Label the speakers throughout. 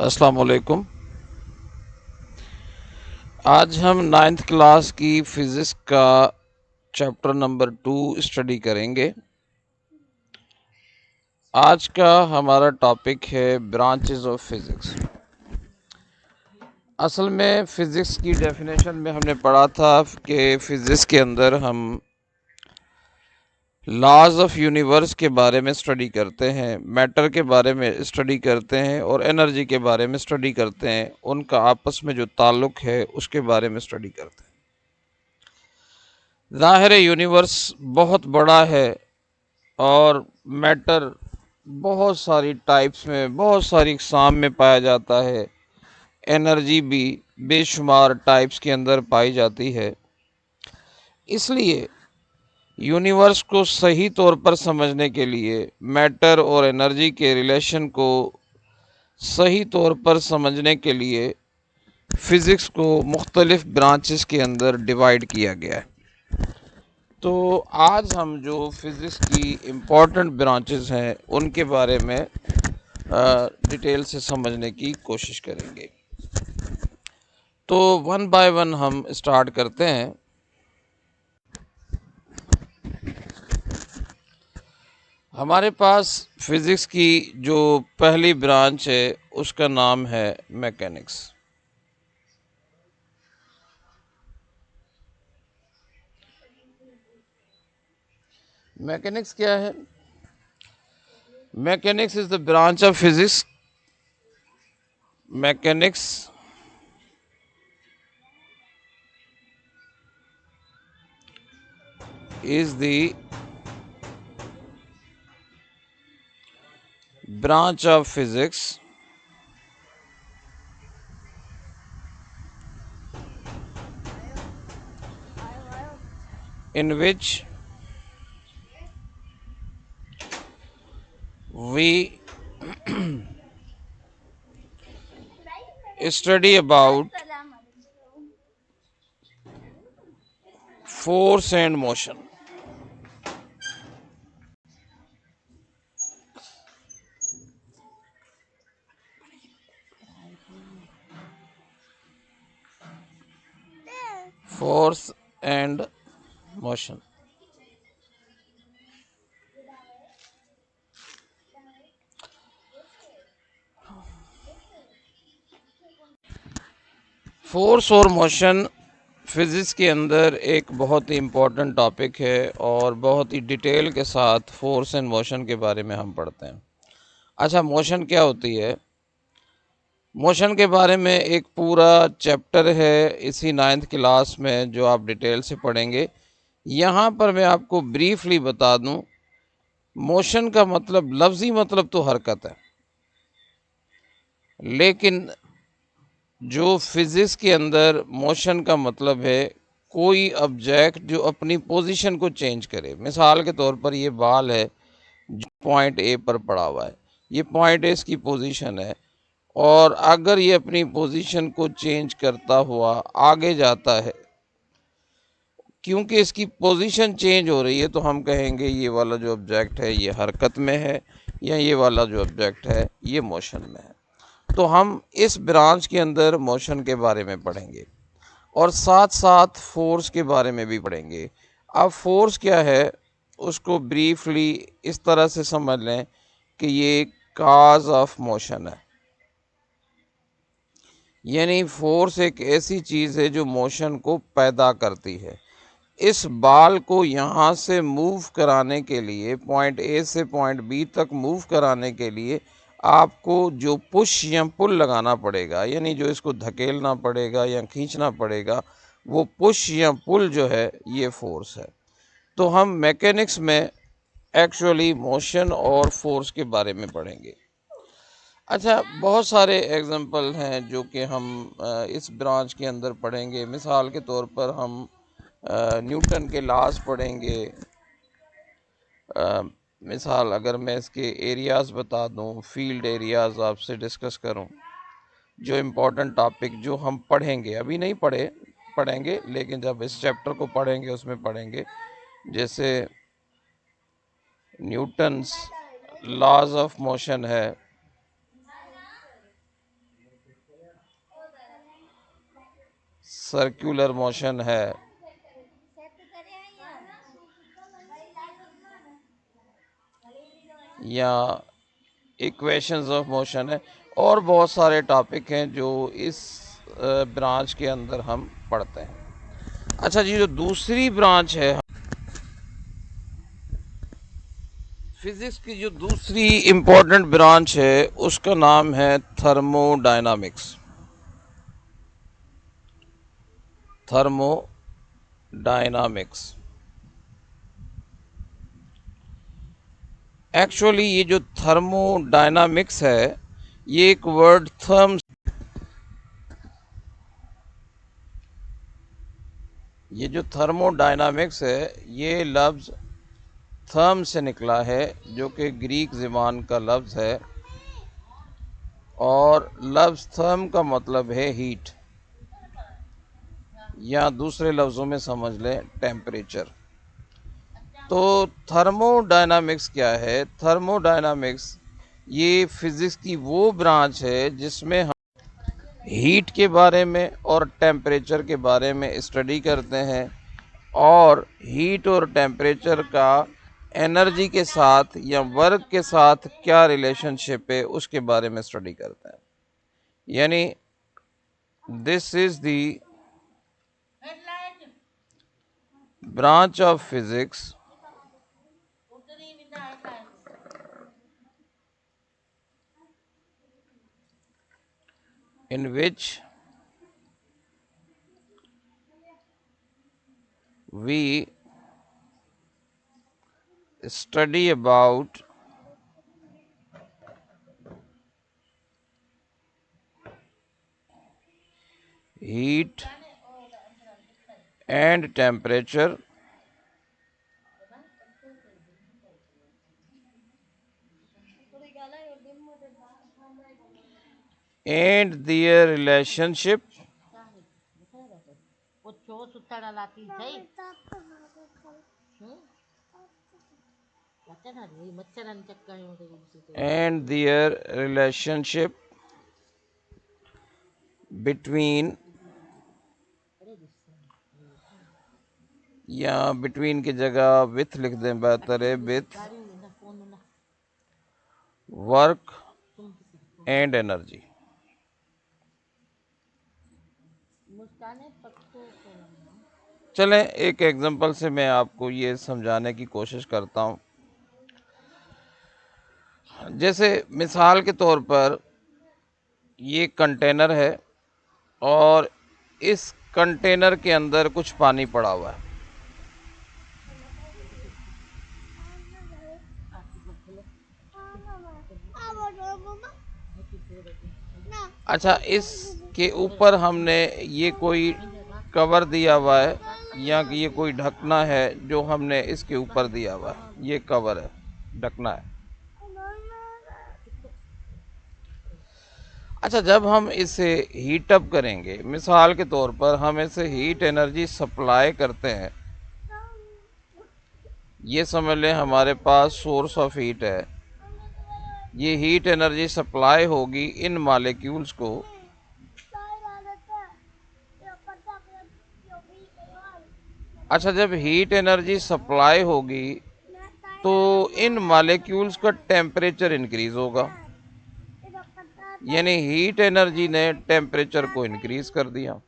Speaker 1: अस्सलाम वालेकुम। आज हम नाइन्थ क्लास की फिज़िक्स का चैप्टर नंबर 2 स्टडी करेंगे। आज का हमारा टॉपिक है ब्रांचेस ऑफ फिज़िक्स। असल में फ़िज़िक्स की डेफिनेशन में हमने पढ़ा था कि फ़िज़िक्स के अंदर हम लॉज ऑफ यूनिवर्स के बारे में स्टडी करते हैं, मैटर के बारे में स्टडी करते हैं और एनर्जी के बारे में स्टडी करते हैं। उनका आपस में जो ताल्लुक़ है उसके बारे में स्टडी करते हैं। ज़ाहिर है यूनिवर्स बहुत बड़ा है और मैटर बहुत सारी टाइप्स में, बहुत सारी अक़साम में पाया जाता है। एनर्जी भी बेशुमार टाइप्स के अंदर पाई जाती है। इसलिए यूनिवर्स को सही तौर पर समझने के लिए, मैटर और एनर्जी के रिलेशन को सही तौर पर समझने के लिए फ़िज़िक्स को मुख्तलिफ़ ब्रांचेस के अंदर डिवाइड किया गया है। तो आज हम जो फ़िज़िक्स की इम्पॉर्टेंट ब्रांचेस हैं उनके बारे में डिटेल से समझने की कोशिश करेंगे। तो वन बाय वन हम स्टार्ट करते हैं। हमारे पास फ़िज़िक्स की जो पहली ब्रांच है उसका नाम है मैकेनिक्स। मैकेनिक्स क्या है? Mechanics is the branch of physics. Mechanics is the branch of physics in which we study about force and motion. Force and motion. Force और मोशन फिज़िक्स के अंदर एक बहुत ही इम्पोर्टेंट टॉपिक है और बहुत ही डिटेल के साथ फोर्स एंड मोशन के बारे में हम पढ़ते हैं। अच्छा, मोशन क्या होती है? मोशन के बारे में एक पूरा चैप्टर है इसी नाइन्थ क्लास में जो आप डिटेल से पढ़ेंगे। यहाँ पर मैं आपको ब्रीफली बता दूँ, मोशन का मतलब, लफ्ज़ी मतलब तो हरकत है, लेकिन जो फिज़िक्स के अंदर मोशन का मतलब है कोई ऑब्जेक्ट जो अपनी पोजीशन को चेंज करे। मिसाल के तौर पर ये बाल है जो पॉइंट ए पर पड़ा हुआ है, ये पॉइंट ए इसकी पोजीशन है और अगर ये अपनी पोजीशन को चेंज करता हुआ आगे जाता है, क्योंकि इसकी पोजीशन चेंज हो रही है, तो हम कहेंगे ये वाला जो ऑब्जेक्ट है ये हरकत में है या ये वाला जो ऑब्जेक्ट है ये मोशन में है। तो हम इस ब्रांच के अंदर मोशन के बारे में पढ़ेंगे और साथ साथ फोर्स के बारे में भी पढ़ेंगे। अब फोर्स क्या है उसको ब्रीफली इस तरह से समझ लें कि ये काज ऑफ मोशन है, यानी फोर्स एक ऐसी चीज़ है जो मोशन को पैदा करती है। इस बाल को यहाँ से मूव कराने के लिए, पॉइंट ए से पॉइंट बी तक मूव कराने के लिए आपको जो पुश या पुल लगाना पड़ेगा, यानी जो इसको धकेलना पड़ेगा या खींचना पड़ेगा, वो पुश या पुल जो है ये फोर्स है। तो हम मैकेनिक्स में एक्चुअली मोशन और फोर्स के बारे में पढ़ेंगे। अच्छा, बहुत सारे एग्जांपल हैं जो कि हम इस ब्रांच के अंदर पढ़ेंगे। मिसाल के तौर पर हम न्यूटन के लॉज पढ़ेंगे। मिसाल अगर मैं इसके एरियाज़ बता दूं, फील्ड एरियाज़ आपसे डिस्कस करूं, जो इम्पोर्टेंट टॉपिक जो हम पढ़ेंगे, अभी नहीं पढ़ेंगे लेकिन जब इस चैप्टर को पढ़ेंगे उसमें पढ़ेंगे, जैसे न्यूटन्स लॉज ऑफ मोशन है, सर्कुलर मोशन है या इक्वेशंस ऑफ मोशन है, और बहुत सारे टॉपिक हैं जो इस ब्रांच के अंदर हम पढ़ते हैं। अच्छा जी, जो दूसरी ब्रांच है फिजिक्स की, जो दूसरी इम्पोर्टेंट ब्रांच है उसका नाम है थर्मोडायनामिक्स। थर्मोडायनामिक्स एक्चुअली ये जो थर्मोडायनामिक्स है, ये एक वर्ड ये जो थर्मोडायनामिक्स है, ये लफ्ज़ थर्म से निकला है, जो कि ग्रीक ज़बान का लफ्ज़ है, और लफ्ज़ थर्म का मतलब है हीट, या दूसरे लफ्ज़ों में समझ लें टेम्परेचर। तो थर्मोडायनामिक्स क्या है? थर्मोडायनामिक्स ये फिज़िक्स की वो ब्रांच है जिसमें हम हीट के बारे में और टेम्परेचर के बारे में स्टडी करते हैं, और हीट और टेम्परेचर का एनर्जी के साथ या वर्क के साथ क्या रिलेशनशिप है उसके बारे में स्टडी करते हैं। यानी this is the branch of physics in which we study about heat and temperature and their relationship and their relationship between, या बिटवीन की जगह विथ लिख दें, बेहतर है, विथ वर्क एंड एनर्जी। चलें एक एग्जांपल से मैं आपको ये समझाने की कोशिश करता हूँ। जैसे मिसाल के तौर पर ये कंटेनर है और इस कंटेनर के अंदर कुछ पानी पड़ा हुआ है। अच्छा, इसके ऊपर हमने ये कोई कवर दिया हुआ है, या ये कोई ढकना है जो हमने इसके ऊपर दिया हुआ है, ये कवर है, ढकना है। अच्छा, जब हम इसे हीट अप करेंगे, मिसाल के तौर पर हम इसे हीट एनर्जी सप्लाई करते हैं, ये समझ लें हमारे पास सोर्स ऑफ हीट है, ये हीट एनर्जी सप्लाई होगी इन मॉलिक्यूल्स को, अच्छा जब हीट एनर्जी सप्लाई होगी तो इन मॉलिक्यूल्स का टेम्परेचर इंक्रीज होगा, यानी हीट एनर्जी ने टेम्परेचर को इंक्रीज कर दिया।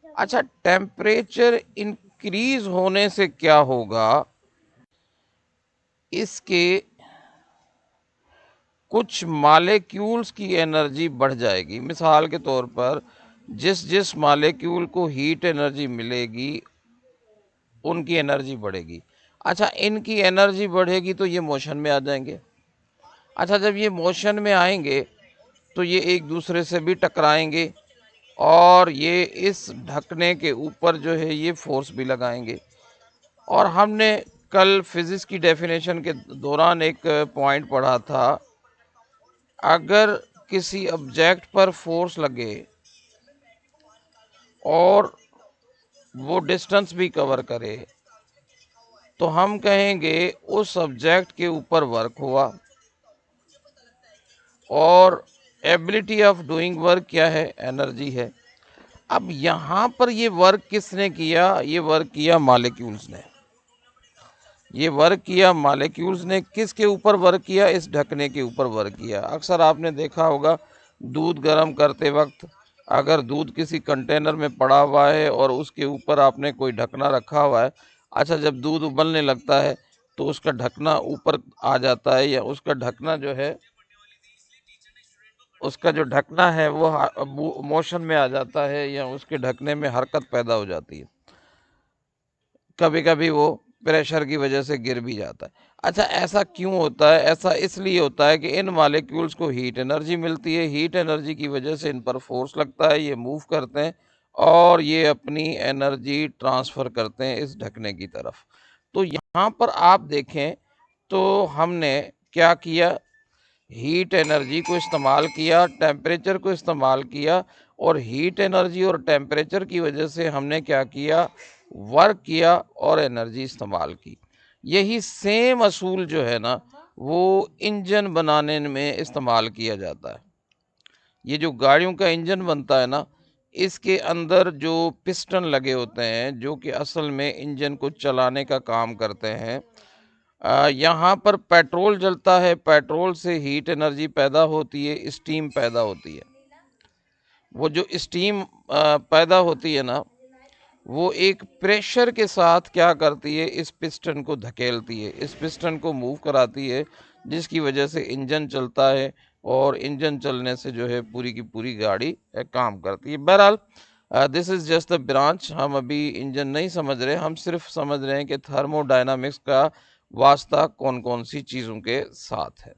Speaker 1: अच्छा, टेम्परेचर इंक्रीज होने से क्या होगा, इसके कुछ मॉलिक्यूल्स की एनर्जी बढ़ जाएगी। मिसाल के तौर पर जिस जिस मॉलिक्यूल को हीट एनर्जी मिलेगी उनकी एनर्जी बढ़ेगी। अच्छा, इनकी एनर्जी बढ़ेगी तो ये मोशन में आ जाएंगे। अच्छा, जब ये मोशन में आएंगे तो ये एक दूसरे से भी टकराएंगे, और ये इस ढकने के ऊपर जो है ये फोर्स भी लगाएंगे। और हमने कल फिजिक्स की डेफिनेशन के दौरान एक पॉइंट पढ़ा था, अगर किसी ऑब्जेक्ट पर फोर्स लगे और वो डिस्टेंस भी कवर करे तो हम कहेंगे उस ऑब्जेक्ट के ऊपर वर्क हुआ। और एबिलिटी ऑफ डूइंग वर्क क्या है? एनर्जी है। अब यहाँ पर ये वर्क किसने किया? ये वर्क किया मॉलिक्यूल्स ने। ये वर्क किया मॉलिक्यूल्स ने। किसके ऊपर वर्क किया? इस ढकने के ऊपर वर्क किया। अक्सर आपने देखा होगा दूध गर्म करते वक्त अगर दूध किसी कंटेनर में पड़ा हुआ है और उसके ऊपर आपने कोई ढकना रखा हुआ है, अच्छा जब दूध उबलने लगता है तो उसका ढकना ऊपर आ जाता है, या उसका ढकना जो है, उसका जो ढकना है वो मोशन में आ जाता है, या उसके ढकने में हरकत पैदा हो जाती है। कभी कभी वो प्रेशर की वजह से गिर भी जाता है। अच्छा, ऐसा क्यों होता है? ऐसा इसलिए होता है कि इन मॉलिक्यूल्स को हीट एनर्जी मिलती है। हीट एनर्जी की वजह से इन पर फोर्स लगता है, ये मूव करते हैं और ये अपनी एनर्जी ट्रांसफ़र करते हैं इस ढकने की तरफ। तो यहाँ पर आप देखें तो हमने क्या किया? हीट एनर्जी को इस्तेमाल किया, टेम्परेचर को इस्तेमाल किया, और हीट एनर्जी और टेम्परेचर की वजह से हमने क्या किया? वर्क किया और एनर्जी इस्तेमाल की। यही सेम असूल जो है ना, वो इंजन बनाने में इस्तेमाल किया जाता है। ये जो गाड़ियों का इंजन बनता है ना, इसके अंदर जो पिस्टन लगे होते हैं, जो कि असल में इंजन को चलाने का काम करते हैं। यहाँ पर पेट्रोल जलता है, पेट्रोल से हीट एनर्जी पैदा होती है, स्टीम पैदा होती है। वो जो स्टीम पैदा होती है ना, वो एक प्रेशर के साथ क्या करती है? इस पिस्टन को धकेलती है, इस पिस्टन को मूव कराती है, जिसकी वजह से इंजन चलता है, और इंजन चलने से जो है पूरी की पूरी गाड़ी काम करती है। बहरहाल this is just the branch. हम अभी इंजन नहीं समझ रहे, हम सिर्फ समझ रहे हैं कि थर्मोडायनामिक्स का वास्ता कौन कौन सी चीज़ों के साथ है।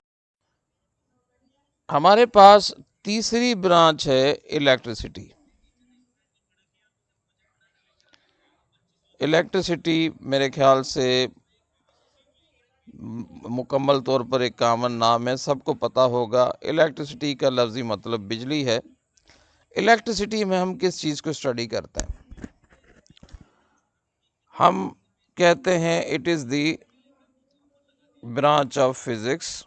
Speaker 1: हमारे पास तीसरी ब्रांच है इलेक्ट्रिसिटी। इलेक्ट्रिसिटी मेरे ख्याल से मुकम्मल तौर पर एक कॉमन नाम है, सबको पता होगा। इलेक्ट्रिसिटी का लफ्ज़ी मतलब बिजली है। इलेक्ट्रिसिटी में हम किस चीज़ को स्टडी करते हैं? हम कहते हैं it is the branch of physics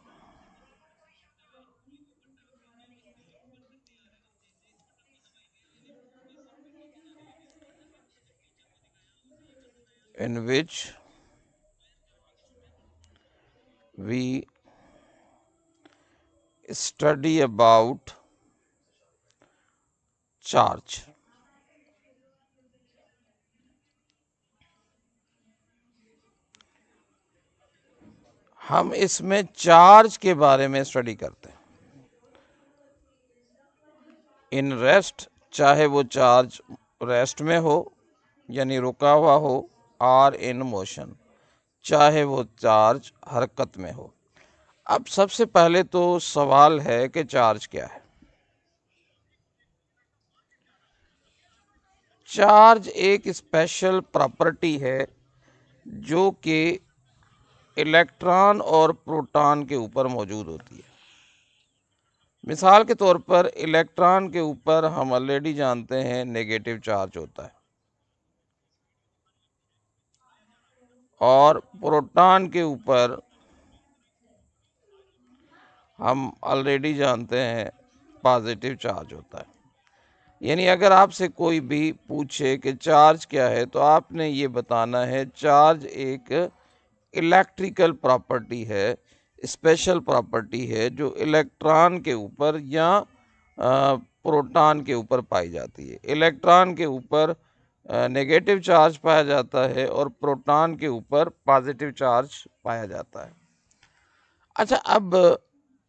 Speaker 1: in which we study about charge। हम इसमें चार्ज के बारे में स्टडी करते हैं। इन रेस्ट, चाहे वो चार्ज रेस्ट में हो यानी रुका हुआ हो, और इन मोशन, चाहे वो चार्ज हरकत में हो। अब सबसे पहले तो सवाल है कि चार्ज क्या है? चार्ज एक स्पेशल प्रॉपर्टी है जो कि इलेक्ट्रॉन और प्रोटॉन के ऊपर मौजूद होती है। मिसाल के तौर पर इलेक्ट्रॉन के ऊपर हम ऑलरेडी जानते हैं नेगेटिव चार्ज होता है, और प्रोटॉन के ऊपर हम ऑलरेडी जानते हैं पॉजिटिव चार्ज होता है। यानी अगर आपसे कोई भी पूछे कि चार्ज क्या है, तो आपने ये बताना है चार्ज एक इलेक्ट्रिकल प्रॉपर्टी है, स्पेशल प्रॉपर्टी है, जो इलेक्ट्रॉन के ऊपर या प्रोटॉन के ऊपर पाई जाती है। इलेक्ट्रॉन के ऊपर नेगेटिव चार्ज पाया जाता है और प्रोटॉन के ऊपर पॉजिटिव चार्ज पाया जाता है। अच्छा, अब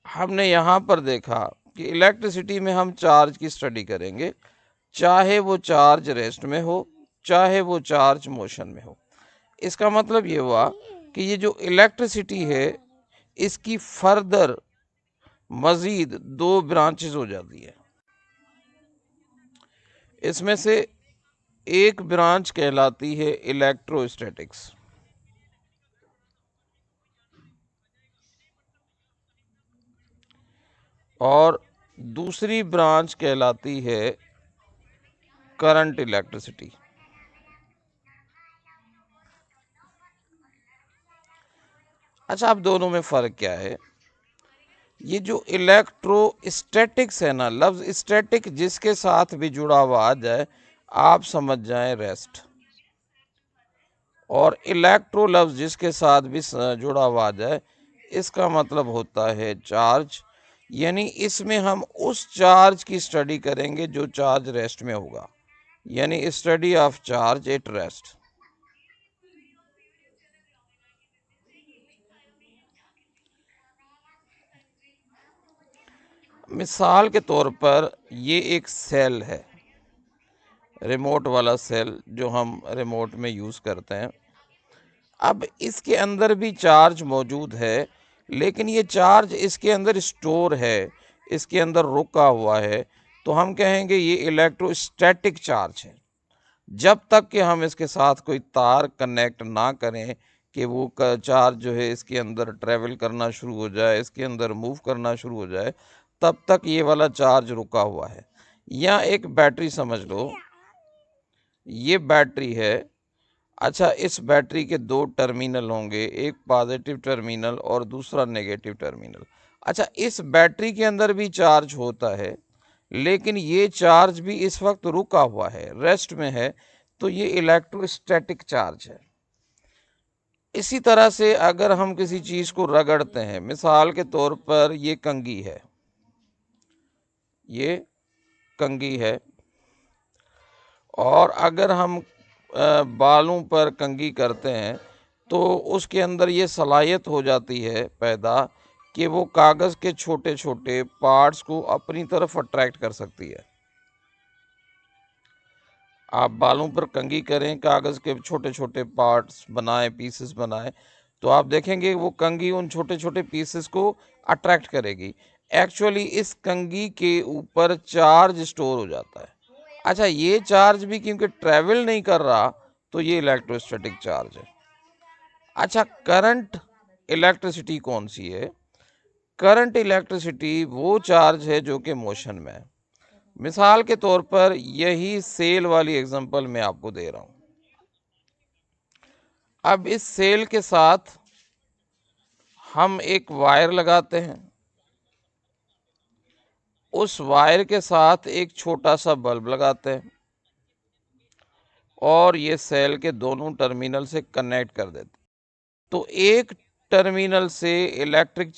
Speaker 1: हमने यहाँ पर देखा कि इलेक्ट्रिसिटी में हम चार्ज की स्टडी करेंगे, चाहे वो चार्ज रेस्ट में हो, चाहे वो चार्ज मोशन में हो। इसका मतलब ये हुआ कि ये जो इलेक्ट्रिसिटी है, इसकी फर्दर मज़ीद दो ब्रांचेस हो जाती है। इसमें से एक ब्रांच कहलाती है इलेक्ट्रोस्टैटिक्स, और दूसरी ब्रांच कहलाती है करंट इलेक्ट्रिसिटी। अच्छा, अब दोनों में फ़र्क क्या है? ये जो इलेक्ट्रोस्टैटिक्स है ना, लफ्ज़ स्टैटिक जिसके साथ भी जुड़ा हुआ आ जाए आप समझ जाएं रेस्ट, और इलेक्ट्रो लफ्ज़ जिसके साथ भी जुड़ा हुआ आ जाए इसका मतलब होता है चार्ज। यानी इसमें हम उस चार्ज की स्टडी करेंगे जो चार्ज रेस्ट में होगा, यानी study of charge at rest. मिसाल के तौर पर ये एक सेल है, रिमोट वाला सेल जो हम रिमोट में यूज़ करते हैं। अब इसके अंदर भी चार्ज मौजूद है, लेकिन ये चार्ज इसके अंदर स्टोर है, इसके अंदर रुका हुआ है, तो हम कहेंगे ये इलेक्ट्रोस्टैटिक चार्ज है। जब तक कि हम इसके साथ कोई तार कनेक्ट ना करें कि वो चार्ज जो है इसके अंदर ट्रैवल करना शुरू हो जाए, इसके अंदर मूव करना शुरू हो जाए, तब तक ये वाला चार्ज रुका हुआ है। या एक बैटरी समझ लो, ये बैटरी है। अच्छा, इस बैटरी के दो टर्मिनल होंगे, एक पॉजिटिव टर्मिनल और दूसरा नेगेटिव टर्मिनल। अच्छा, इस बैटरी के अंदर भी चार्ज होता है, लेकिन ये चार्ज भी इस वक्त रुका हुआ है, रेस्ट में है, तो ये इलेक्ट्रोस्टैटिक चार्ज है। इसी तरह से अगर हम किसी चीज़ को रगड़ते हैं, मिसाल के तौर पर ये कंघी है, ये कंघी है, और अगर हम बालों पर कंघी करते हैं तो उसके अंदर ये सलाहियत हो जाती है पैदा कि वो कागज़ के छोटे छोटे पार्ट्स को अपनी तरफ अट्रैक्ट कर सकती है। आप बालों पर कंघी करें, कागज़ के छोटे छोटे पार्ट्स बनाएं, पीसेस बनाएं, तो आप देखेंगे वो कंघी उन छोटे छोटे पीसेस को अट्रैक्ट करेगी। एक्चुअली इस कंघी के ऊपर चार्ज स्टोर हो जाता है। अच्छा, ये चार्ज भी क्योंकि ट्रैवल नहीं कर रहा तो ये इलेक्ट्रोस्टैटिक चार्ज है। अच्छा, करंट इलेक्ट्रिसिटी कौन सी है? करंट इलेक्ट्रिसिटी वो चार्ज है जो कि मोशन में है। मिसाल के तौर पर यही सेल वाली एग्जांपल मैं आपको दे रहा हूं। अब इस सेल के साथ हम एक वायर लगाते हैं, उस वायर के साथ एक छोटा सा बल्ब लगाते हैं और ये सेल के दोनों टर्मिनल से कनेक्ट कर देते हैं। तो एक टर्मिनल से इलेक्ट्रिक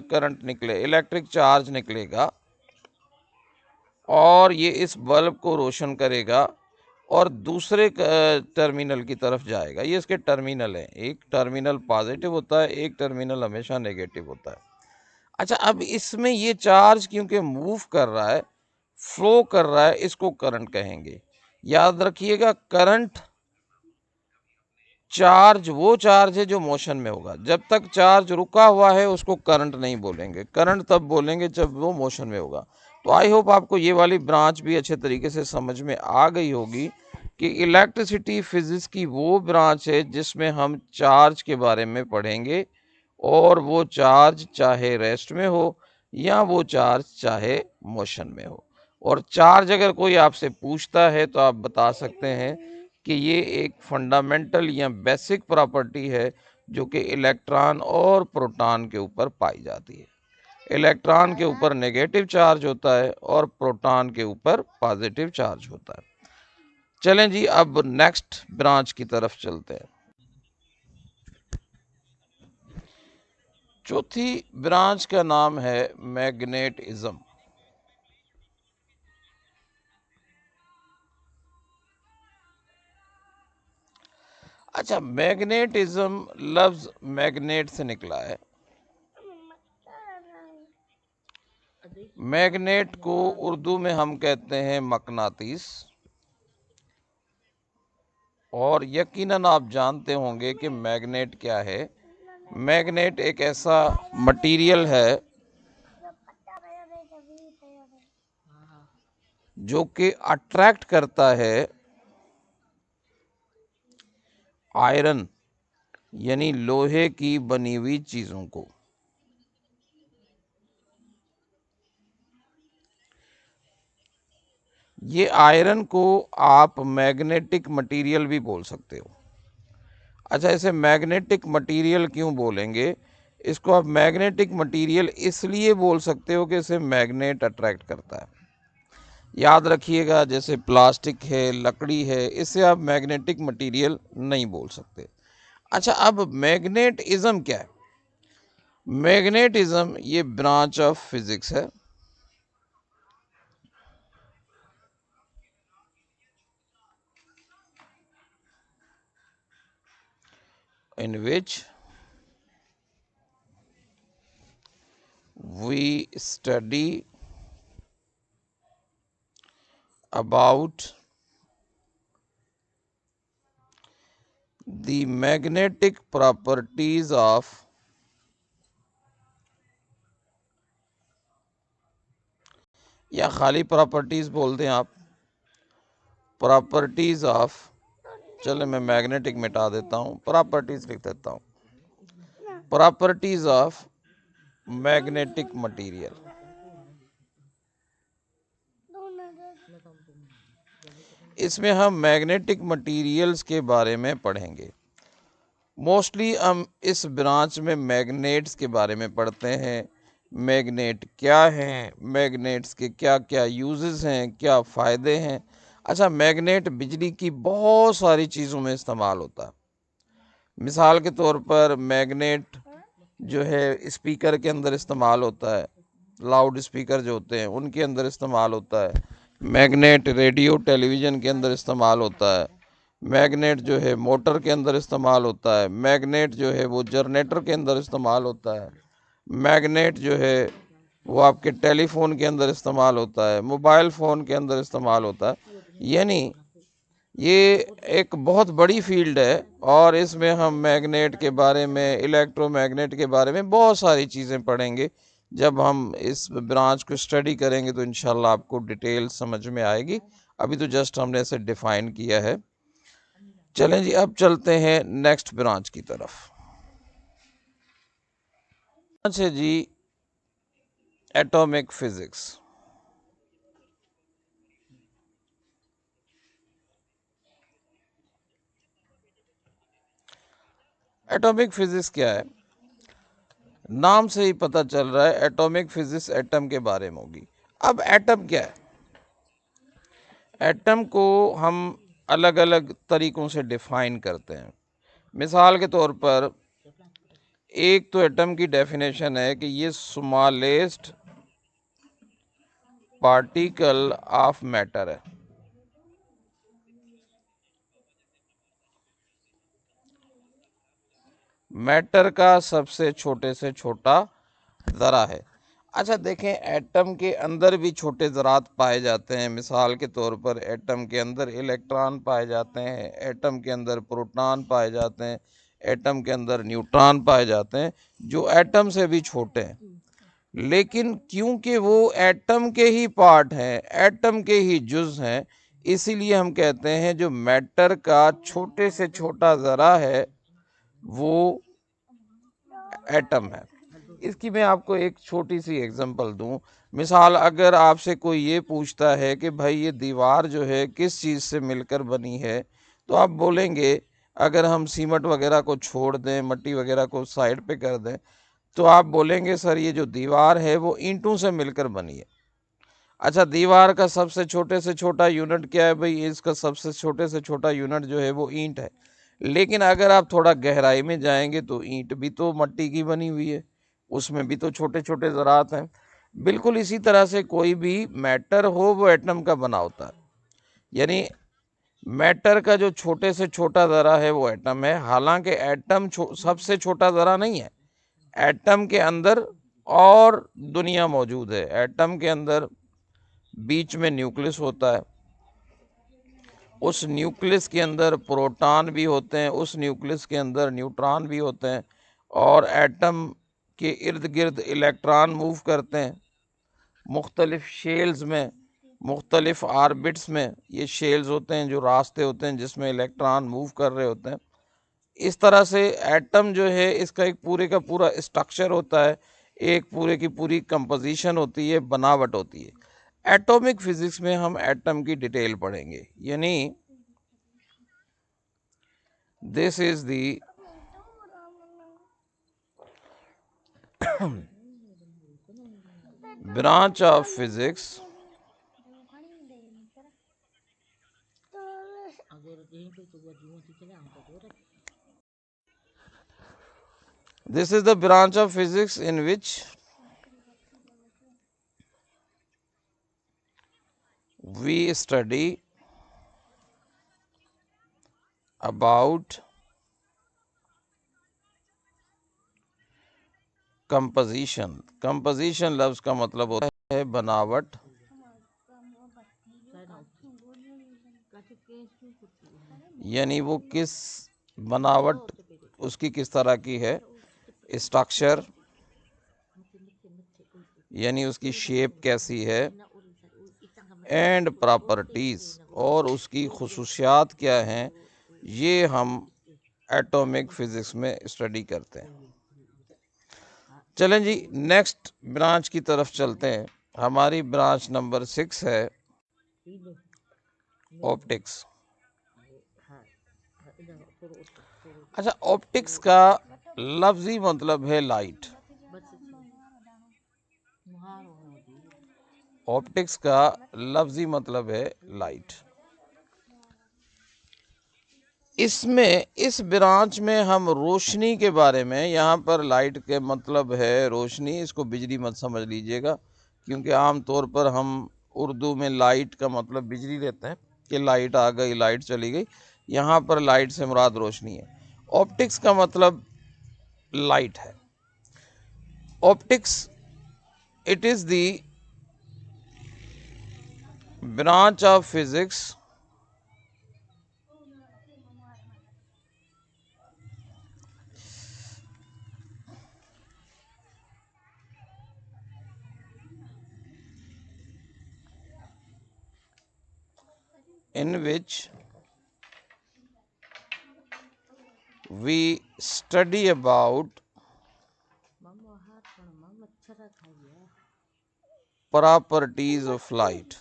Speaker 1: करंट निकले, इलेक्ट्रिक चार्ज निकलेगा और ये इस बल्ब को रोशन करेगा और दूसरे टर्मिनल की तरफ जाएगा। ये इसके टर्मिनल हैं, एक टर्मिनल पॉजिटिव होता है, एक टर्मिनल हमेशा नेगेटिव होता है। अच्छा, अब इसमें ये चार्ज क्योंकि मूव कर रहा है, फ्लो कर रहा है, इसको करंट कहेंगे। याद रखिएगा, करंट चार्ज वो चार्ज है जो मोशन में होगा। जब तक चार्ज रुका हुआ है उसको करंट नहीं बोलेंगे, करंट तब बोलेंगे जब वो मोशन में होगा। तो आई होप आपको ये वाली ब्रांच भी अच्छे तरीके से समझ में आ गई होगी कि इलेक्ट्रिसिटी फिजिक्स की वो ब्रांच है जिसमें हम चार्ज के बारे में पढ़ेंगे, और वो चार्ज चाहे रेस्ट में हो या वो चार्ज चाहे मोशन में हो। और चार्ज अगर कोई आपसे पूछता है तो आप बता सकते हैं कि ये एक फंडामेंटल या बेसिक प्रॉपर्टी है जो कि इलेक्ट्रॉन और प्रोटॉन के ऊपर पाई जाती है। इलेक्ट्रॉन के ऊपर नेगेटिव चार्ज होता है और प्रोटॉन के ऊपर पॉजिटिव चार्ज होता है। चलें जी, अब नेक्स्ट ब्रांच की तरफ चलते हैं। चौथी ब्रांच का नाम है मैग्नेटिज्म। अच्छा, मैग्नेटिज्म लफ्ज मैग्नेट से निकला है। मैग्नेट को उर्दू में हम कहते हैं मकनातीस, और यकीनन आप जानते होंगे कि मैग्नेट क्या है। मैग्नेट एक ऐसा मटेरियल है जो कि अट्रैक्ट करता है आयरन यानी लोहे की बनी हुई चीज़ों को। ये आयरन को आप मैग्नेटिक मटेरियल भी बोल सकते हो। अच्छा, इसे मैग्नेटिक मटेरियल क्यों बोलेंगे? इसको आप मैग्नेटिक मटेरियल इसलिए बोल सकते हो कि इसे मैग्नेट अट्रैक्ट करता है। याद रखिएगा, जैसे प्लास्टिक है, लकड़ी है, इसे आप मैग्नेटिक मटेरियल नहीं बोल सकते। अच्छा, अब मैग्नेटिज्म क्या है? मैग्नेटिज्म ये ब्रांच ऑफ फिजिक्स है in which we study about the magnetic properties of या खाली प्रॉपर्टीज बोल दें आप, प्रॉपर्टीज ऑफ, चले मैं मैग्नेटिक मिटा देता हूँ, प्रॉपर्टीज लिख देता हूँ, प्रॉपर्टीज ऑफ मैग्नेटिक मटेरियल। इसमें हम मैग्नेटिक मटेरियल्स के बारे में पढ़ेंगे। मोस्टली हम इस ब्रांच में मैग्नेट्स के बारे में पढ़ते हैं। मैग्नेट क्या हैं, मैग्नेट्स के क्या क्या यूजेस हैं, क्या फ़ायदे हैं। अच्छा, मैग्नेट बिजली की बहुत सारी चीज़ों में इस्तेमाल होता है। मिसाल के तौर पर मैग्नेट जो है स्पीकर के अंदर इस्तेमाल होता है, लाउड स्पीकर जो होते हैं उनके अंदर इस्तेमाल होता है। मैग्नेट रेडियो टेलीविज़न के अंदर इस्तेमाल होता है। मैग्नेट जो है मोटर के अंदर इस्तेमाल होता है। मैग्नेट जो है वो जनरेटर के अंदर इस्तेमाल होता है। मैग्नेट जो है वो आपके टेलीफोन के अंदर इस्तेमाल होता है, मोबाइल फ़ोन के अंदर इस्तेमाल होता है। यानी ये एक बहुत बड़ी फील्ड है और इसमें हम मैग्नेट के बारे में, इलेक्ट्रोमैग्नेट के बारे में बहुत सारी चीज़ें पढ़ेंगे। जब हम इस ब्रांच को स्टडी करेंगे तो इंशाल्लाह आपको डिटेल समझ में आएगी। अभी तो जस्ट हमने इसे डिफ़ाइन किया है। चलें जी, अब चलते हैं नेक्स्ट ब्रांच की तरफ। अच्छा जी, एटॉमिक फिजिक्स। एटॉमिक फिजिक्स क्या है? नाम से ही पता चल रहा है एटॉमिक फिजिक्स एटम के बारे में होगी। अब एटम क्या है? एटम को हम अलग अलग तरीक़ों से डिफ़ाइन करते हैं। मिसाल के तौर पर एक तो एटम की डेफिनेशन है कि ये स्मॉलेस्ट पार्टिकल ऑफ मैटर है। मैटर का सबसे छोटे से छोटा ज़रा है। अच्छा देखें, एटम के अंदर भी छोटे ज़रात पाए जाते हैं। मिसाल के तौर पर एटम के अंदर इलेक्ट्रॉन पाए जाते हैं, एटम के अंदर प्रोटॉन पाए जाते हैं, एटम के अंदर न्यूट्रॉन पाए जाते हैं, जो एटम से भी छोटे हैं। लेकिन क्योंकि वो एटम के ही पार्ट हैं, एटम के ही जुज़ हैं, इसीलिए हम कहते हैं जो मैटर का छोटे से छोटा ज़रा है वो एटम है। इसकी मैं आपको एक छोटी सी एग्जांपल दूं। मिसाल, अगर आपसे कोई ये पूछता है कि भाई ये दीवार जो है किस चीज़ से मिलकर बनी है, तो आप बोलेंगे, अगर हम सीमेंट वगैरह को छोड़ दें, मट्टी वगैरह को साइड पे कर दें, तो आप बोलेंगे सर ये जो दीवार है वो ईंटों से मिलकर बनी है। अच्छा, दीवार का सबसे छोटे से छोटा यूनिट क्या है भाई? इसका सबसे छोटे से छोटा यूनिट जो है वो ईंट है। लेकिन अगर आप थोड़ा गहराई में जाएंगे तो ईंट भी तो मट्टी की बनी हुई है, उसमें भी तो छोटे छोटे ज़रात हैं। बिल्कुल इसी तरह से कोई भी मैटर हो वो एटम का बना होता है। यानी मैटर का जो छोटे से छोटा ज़रा है वो एटम है। हालांकि एटम सबसे छोटा ज़रा नहीं है। एटम के अंदर और दुनिया मौजूद है। एटम के अंदर बीच में न्यूक्लियस होता है, उस न्यूक्लियस के अंदर प्रोटॉन भी होते हैं, उस न्यूक्लियस के अंदर न्यूट्रॉन भी होते हैं, और एटम के इर्द गिर्द इलेक्ट्रॉन मूव करते हैं मुख्तलिफ शेल्स में, मुख्तलिफ आर्बिट्स में। ये शेल्स होते हैं जो रास्ते होते हैं जिसमें इलेक्ट्रॉन मूव कर रहे होते हैं। इस तरह से एटम जो है इसका एक पूरे का पूरा स्ट्रक्चर होता है, एक पूरे की पूरी कंपोजिशन होती है, बनावट होती है। एटॉमिक फिजिक्स में हम एटम की डिटेल पढ़ेंगे। यानी this is the branch of physics this is the branch of physics in which we study about composition. Composition लफ्ज का मतलब होता है बनावट, यानी वो किस बनावट उसकी किस तरह की है। स्ट्रक्चर यानी उसकी शेप कैसी है। एंड प्रॉपर्टीज और उसकी खुसूसियात क्या हैं, ये हम एटॉमिक फिजिक्स में स्टडी करते हैं। चलें जी, नेक्स्ट ब्रांच की तरफ चलते हैं। हमारी ब्रांच नंबर 6 है ऑप्टिक्स। अच्छा, ऑप्टिक्स का लफ्जी मतलब है लाइट। ऑप्टिक्स का लफ्जी मतलब है लाइट। इसमें इस ब्रांच में हम रोशनी के बारे में, यहाँ पर लाइट के मतलब है रोशनी, इसको बिजली मत समझ लीजिएगा, क्योंकि आम तौर पर हम उर्दू में लाइट का मतलब बिजली लेते हैं कि लाइट आ गई, लाइट चली गई। यहाँ पर लाइट से मुराद रोशनी है। ऑप्टिक्स का मतलब लाइट है। Optics it is the branch of physics in which we study about properties of light।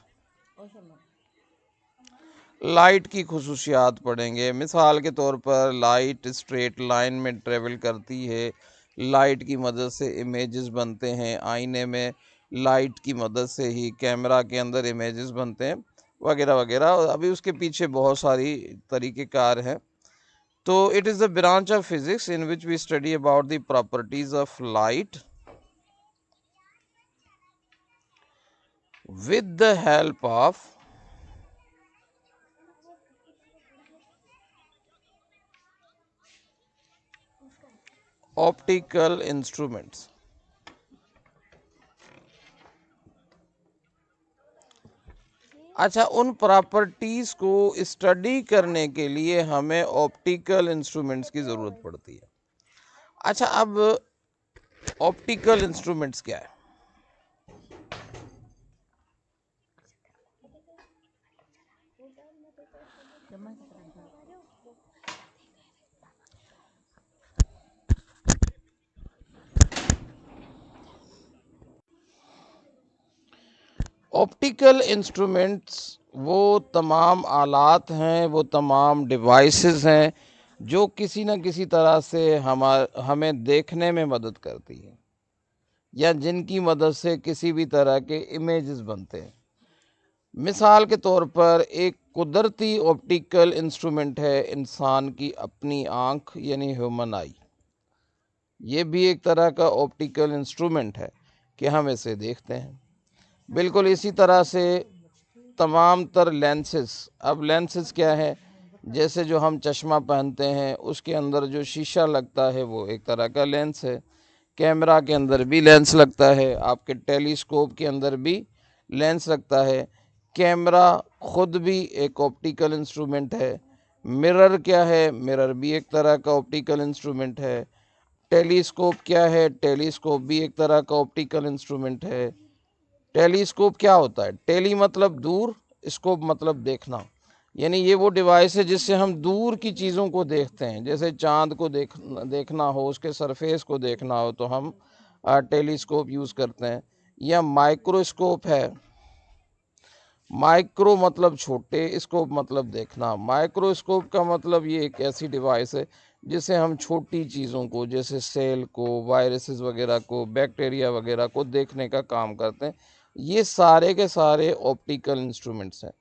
Speaker 1: Light की खुसूसियात पढ़ेंगे। मिसाल के तौर पर लाइट स्ट्रेट लाइन में ट्रेवल करती है, लाइट की मदद से इमेजेस बनते हैं आईने में, लाइट की मदद से ही कैमरा के अंदर इमेजेस बनते हैं, वगैरह वगैरह। अभी उसके पीछे बहुत सारी तरीक़ेकार हैं। तो it is the branch of physics in which we study about the properties of light with the help of optical instruments। अच्छा, उन प्रॉपर्टीज को स्टडी करने के लिए हमें ऑप्टिकल इंस्ट्रूमेंट्स की ज़रूरत पड़ती है। अच्छा, अब ऑप्टिकल इंस्ट्रूमेंट्स क्या है? ऑप्टिकल इंस्ट्रूमेंट्स वो तमाम आलात हैं, वो तमाम डिवाइसेस हैं जो किसी न किसी तरह से हमें देखने में मदद करती हैं, या जिनकी मदद से किसी भी तरह के इमेजेस बनते हैं। मिसाल के तौर पर एक कुदरती ऑप्टिकल इंस्ट्रूमेंट है इंसान की अपनी आँख, यानी ह्यूमन आई। ये भी एक तरह का ऑप्टिकल इंस्ट्रूमेंट है कि हम इसे देखते हैं। बिल्कुल इसी तरह से तमाम तर लेंसेस। अब लेंसेस क्या है? जैसे जो हम चश्मा पहनते हैं उसके अंदर जो शीशा लगता है वो एक तरह का लेंस है। कैमरा के अंदर भी लेंस लगता है, आपके टेलीस्कोप के अंदर भी लेंस लगता है। कैमरा खुद भी एक ऑप्टिकल इंस्ट्रूमेंट है। मिरर क्या है? मिरर भी एक तरह का ऑप्टिकल इंस्ट्रूमेंट है। टेलीस्कोप क्या है? टेलीस्कोप भी एक तरह का ऑप्टिकल इंस्ट्रूमेंट है। टेलीस्कोप क्या होता है? टेली मतलब दूर, स्कोप मतलब देखना, यानी ये वो डिवाइस है जिससे हम दूर की चीज़ों को देखते हैं। जैसे चांद को देखना हो, उसके सरफेस को देखना हो तो हम टेलीस्कोप यूज़ करते हैं। या माइक्रोस्कोप है। माइक्रो मतलब छोटे, स्कोप मतलब देखना। माइक्रोस्कोप का मतलब ये एक ऐसी डिवाइस है जिससे हम छोटी चीज़ों को, जैसे सेल को, वायरसेस वगैरह को, बैक्टीरिया वगैरह को देखने का काम करते हैं। ये सारे के सारे ऑप्टिकल इंस्ट्रूमेंट्स हैं,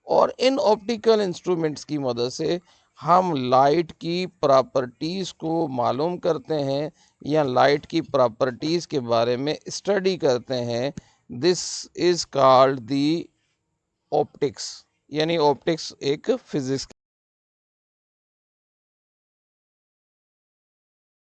Speaker 1: और इन ऑप्टिकल इंस्ट्रूमेंट्स की मदद से हम लाइट की प्रॉपर्टीज़ को मालूम करते हैं या लाइट की प्रॉपर्टीज़ के बारे में स्टडी करते हैं। This is called the optics, यानी ऑप्टिक्स एक फिजिक्स